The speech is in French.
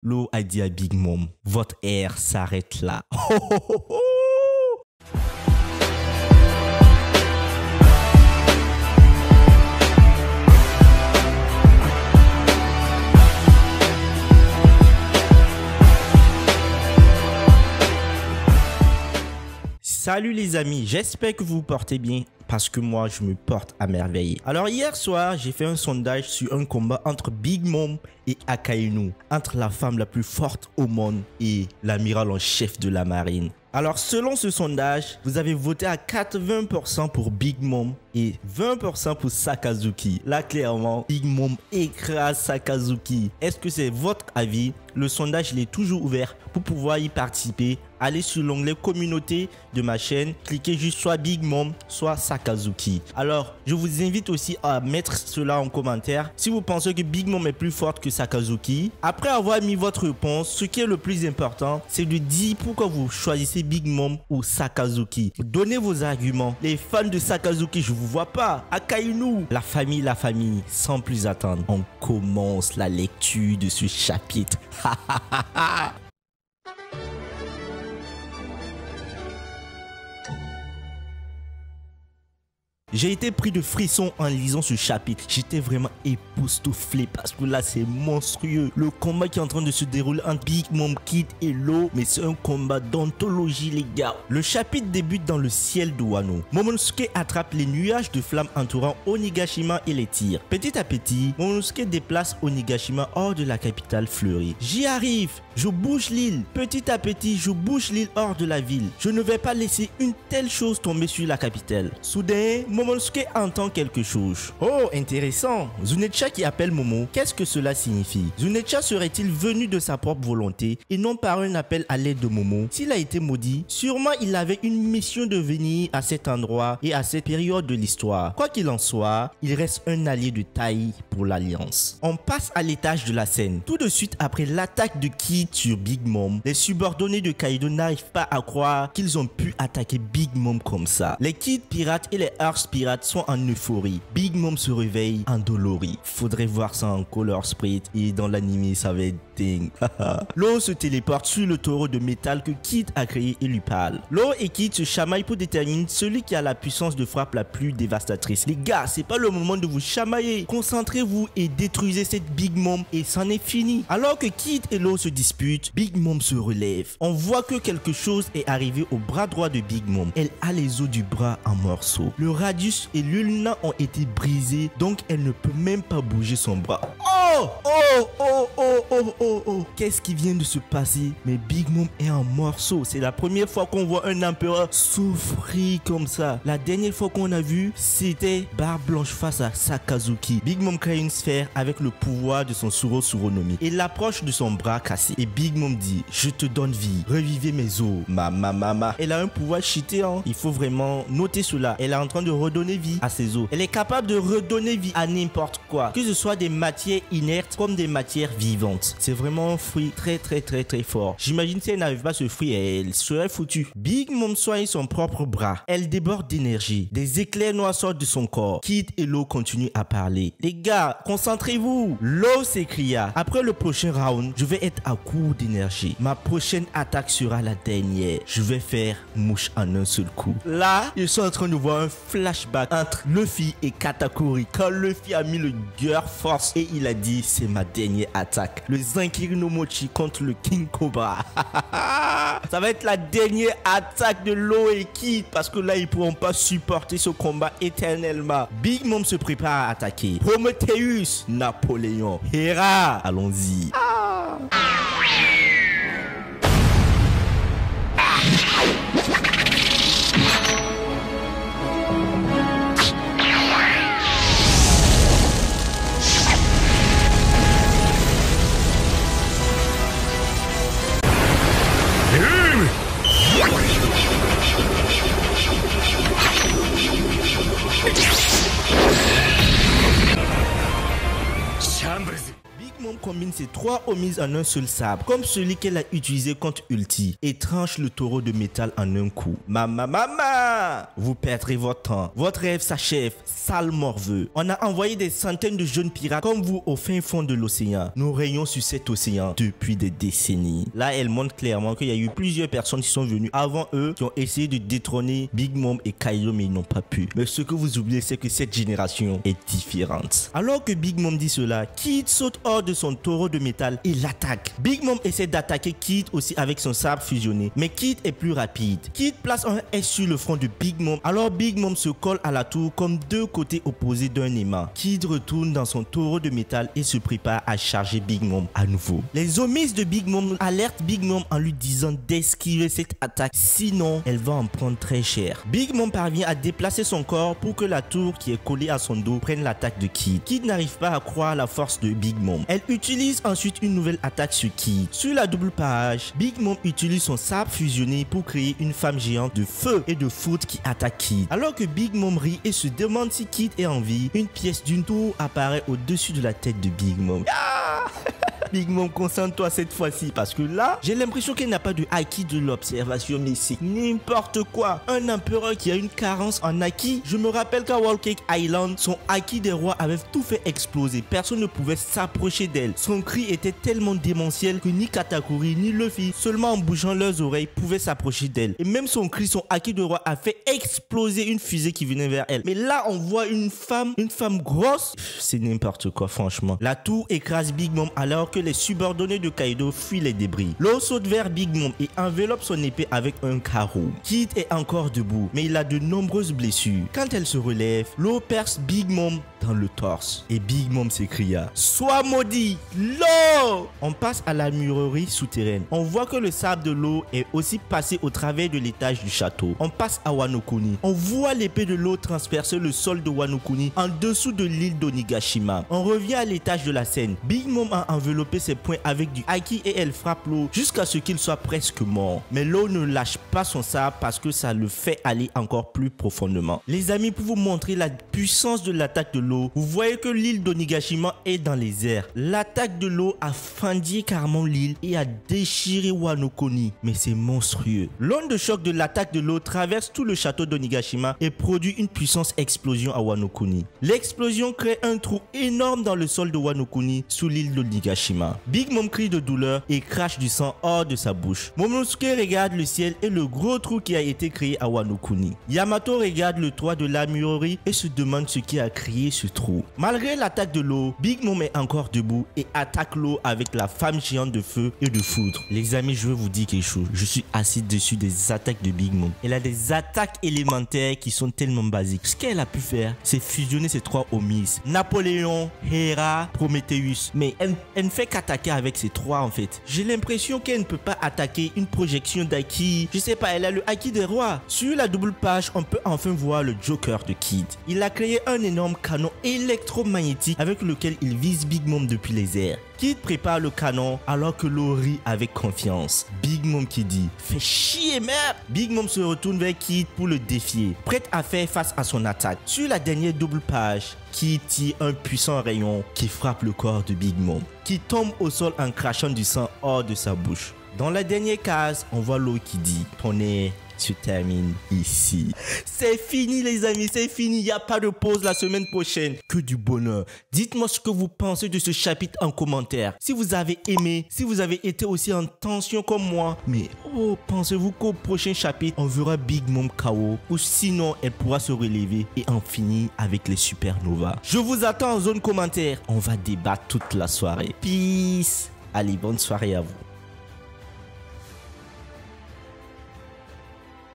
Lo a dit à Big Mom, votre ère s'arrête là. Salut les amis, j'espère que vous vous portez bien parce que moi je me porte à merveille. Alors hier soir, j'ai fait un sondage sur un combat entre Big Mom et Akainu, entre la femme la plus forte au monde et l'amiral en chef de la marine. Alors selon ce sondage, vous avez voté à 80% pour Big Mom et 20% pour Sakazuki. Là clairement, Big Mom écrase Sakazuki. Est-ce que c'est votre avis? Le sondage il est toujours ouvert pour pouvoir y participer. Allez sur l'onglet communauté de ma chaîne, cliquez juste soit Big Mom, soit Sakazuki. Alors, je vous invite aussi à mettre cela en commentaire si vous pensez que Big Mom est plus forte que Sakazuki. Après avoir mis votre réponse, ce qui est le plus important, c'est de dire pourquoi vous choisissez Big Mom ou Sakazuki. Donnez vos arguments. Les fans de Sakazuki, je vous vois pas. Akainu, la famille. Sans plus attendre, on commence la lecture de ce chapitre. J'ai été pris de frissons en lisant ce chapitre. J'étais vraiment époustouflé parce que là c'est monstrueux. Le combat qui est en train de se dérouler entre Big Mom, Kid et Law, mais c'est un combat d'anthologie les gars. Le chapitre débute dans le ciel de Wano. Momonosuke attrape les nuages de flammes entourant Onigashima et les tire. Petit à petit, Momonosuke déplace Onigashima hors de la capitale fleurie. J'y arrive, je bouge l'île. Petit à petit, je bouge l'île hors de la ville. Je ne vais pas laisser une telle chose tomber sur la capitale. Soudain, Momonosuke entend quelque chose. Oh, intéressant. Zunecha qui appelle Momo. Qu'est-ce que cela signifie? Zunecha serait-il venu de sa propre volonté et non par un appel à l'aide de Momo? S'il a été maudit, sûrement il avait une mission de venir à cet endroit et à cette période de l'histoire. Quoi qu'il en soit, il reste un allié de taille pour l'Alliance. On passe à l'étage de la scène. Tout de suite après l'attaque de Kid sur Big Mom, les subordonnés de Kaido n'arrivent pas à croire qu'ils ont pu attaquer Big Mom comme ça. Les Kid pirates et les Earth pirates sont en euphorie. Big Mom se réveille endolori. Faudrait voir ça en Color Sprite et dans l'anime ça va être dingue. Law se téléporte sur le taureau de métal que Kid a créé et lui parle. Law et Kid se chamaillent pour déterminer celui qui a la puissance de frappe la plus dévastatrice. Les gars, c'est pas le moment de vous chamailler. Concentrez-vous et détruisez cette Big Mom et c'en est fini. Alors que Kid et Law se disputent, Big Mom se relève. On voit que quelque chose est arrivé au bras droit de Big Mom. Elle a les os du bras en morceaux. Le radius et l'ulna ont été brisés, donc elle ne peut même pas bouger son bras. Oh, qu'est-ce qui vient de se passer? Mais Big Mom est en morceaux. C'est la première fois qu'on voit un empereur souffrir comme ça. La dernière fois qu'on a vu, c'était Barbe Blanche face à Sakazuki. Big Mom crée une sphère avec le pouvoir de son Suro Suronomi et l'approche de son bras cassé. Et Big Mom dit, je te donne vie, revivez mes os. Mama. Elle a un pouvoir cheaté, hein. Il faut vraiment noter cela. Elle est en train de redonner vie à ses os. Elle est capable de redonner vie à n'importe quoi, que ce soit des matières inertes comme des matières vivantes. C'est vraiment un fruit très fort. J'imagine si elle n'avait pas ce fruit, elle serait foutue. Big Mom soigne son propre bras. Elle déborde d'énergie. Des éclairs noirs sortent de son corps. Kid et Law continuent à parler. Les gars, concentrez-vous. Law s'écria. Après le prochain round, je vais être à court d'énergie. Ma prochaine attaque sera la dernière. Je vais faire mouche en un seul coup. Là, ils sont en train de voir un flashback entre Luffy et Katakuri. Quand Luffy a mis le Gear Force et il a dit c'est ma dernière attaque. Le Zankiri no Mochi contre le King Cobra. Ça va être la dernière attaque de Law et Kid parce que là ils pourront pas supporter ce combat éternellement. Big Mom se prépare à attaquer. Prometheus, Napoléon, Hera. Allons-y. Big Mom Mom combine ses 3 homies en un seul sabre, comme celui qu'elle a utilisé contre Ulti, et tranche le taureau de métal en un coup. Maman, vous perdrez votre temps. Votre rêve s'achève, sale morveux. On a envoyé des centaines de jeunes pirates comme vous au fin fond de l'océan. Nous régnons sur cet océan depuis des décennies. Là, elle montre clairement qu'il y a eu plusieurs personnes qui sont venues avant eux, qui ont essayé de détrôner Big Mom et Kaido, mais ils n'ont pas pu. Mais ce que vous oubliez, c'est que cette génération est différente. Alors que Big Mom dit cela, Kid saute hors de son taureau de métal et l'attaque. Big Mom essaie d'attaquer Kid aussi avec son sabre fusionné, mais Kid est plus rapide. Kid place un S sur le front de Big Mom, alors Big Mom se colle à la tour comme deux côtés opposés d'un aimant. Kid retourne dans son taureau de métal et se prépare à charger Big Mom à nouveau. Les homies de Big Mom alertent Big Mom en lui disant d'esquiver cette attaque, sinon elle va en prendre très cher. Big Mom parvient à déplacer son corps pour que la tour qui est collée à son dos prenne l'attaque de Kid. Kid n'arrive pas à croire la force de Big Mom. Elle utilise ensuite une nouvelle attaque sur Kid. Sur la double page, Big Mom utilise son sabre fusionné pour créer une femme géante de feu et de foudre qui attaque Kid. Alors que Big Mom rit et se demande si Kid est en vie, une pièce d'une tour apparaît au-dessus de la tête de Big Mom. Big Mom, concentre-toi cette fois-ci parce que là, j'ai l'impression qu'elle n'a pas de acquis de l'observation, mais c'est n'importe quoi. Un empereur qui a une carence en acquis. Je me rappelle qu'à Whole Cake Island, son acquis des rois avait tout fait exploser. Personne ne pouvait s'approcher d'elle. Son cri était tellement démentiel que ni Katakuri ni Luffy, seulement en bougeant leurs oreilles, pouvaient s'approcher d'elle. Et même son cri, son acquis de roi a fait exploser une fusée qui venait vers elle. Mais là, on voit une femme grosse. C'est n'importe quoi, franchement. La tour écrase Big Mom alors que les subordonnés de Kaido fuient les débris. L'eau saute vers Big Mom et enveloppe son épée avec un carreau. Kid est encore debout, mais il a de nombreuses blessures. Quand elle se relève, l'eau perce Big Mom dans le torse. Et Big Mom s'écria: sois maudit, l'eau! On passe à la murerie souterraine. On voit que le sable de l'eau est aussi passé au travers de l'étage du château. On passe à Wano Kuni. On voit l'épée de l'eau transpercer le sol de Wano Kuni en dessous de l'île d'Onigashima. On revient à l'étage de la scène. Big Mom a enveloppé ses poings avec du haki et elle frappe l'eau jusqu'à ce qu'il soit presque mort. Mais l'eau ne lâche pas son sabre parce que ça le fait aller encore plus profondément. Les amis, pour vous montrer la puissance de l'attaque de l'eau, vous voyez que l'île d'Onigashima est dans les airs. L'attaque de l'eau a fendu carrément l'île et a déchiré Wano Kuni. Mais c'est monstrueux. L'onde de choc de l'attaque de l'eau traverse tout le château d'Onigashima et produit une puissante explosion à Wano Kuni. L'explosion crée un trou énorme dans le sol de Wano Kuni sous l'île d'Onigashima. Big Mom crie de douleur et crache du sang hors de sa bouche. Momonosuke regarde le ciel et le gros trou qui a été créé à Wano Kuni. Yamato regarde le toit de la murerie et se demande ce qui a créé ce trou. Malgré l'attaque de l'eau, Big Mom est encore debout et attaque l'eau avec la femme géante de feu et de foudre. Les amis, je veux vous dire quelque chose. Je suis assis dessus des attaques de Big Mom. Elle a des attaques élémentaires qui sont tellement basiques. Ce qu'elle a pu faire, c'est fusionner ses 3 homies: Napoléon, Hera, Prometheus. Mais elle ne fait qu'attaquer avec ces 3 en fait. J'ai l'impression qu'elle ne peut pas attaquer une projection d'Aki. Je sais pas, elle a le Haki des rois. Sur la double page, on peut enfin voir le Joker de Kid. Il a créé un énorme canon électromagnétique avec lequel il vise Big Mom depuis les airs. Kid prépare le canon alors que l'eau rit avec confiance. Big Mom qui dit: fais chier merde. Big Mom se retourne vers Kid pour le défier, prête à faire face à son attaque. Sur la dernière double page, Kid tire un puissant rayon qui frappe le corps de Big Mom, qui tombe au sol en crachant du sang hors de sa bouche. Dans la dernière case, on voit l'eau qui dit: ton air se termine ici. C'est fini les amis, c'est fini. Il n'y a pas de pause la semaine prochaine. Que du bonheur. Dites-moi ce que vous pensez de ce chapitre en commentaire. Si vous avez aimé, si vous avez été aussi en tension comme moi. Mais pensez-vous qu'au prochain chapitre, on verra Big Mom KO? Ou sinon, elle pourra se relever et en finir avec les supernovas? Je vous attends en zone commentaire. On va débattre toute la soirée. Peace. Allez, bonne soirée à vous.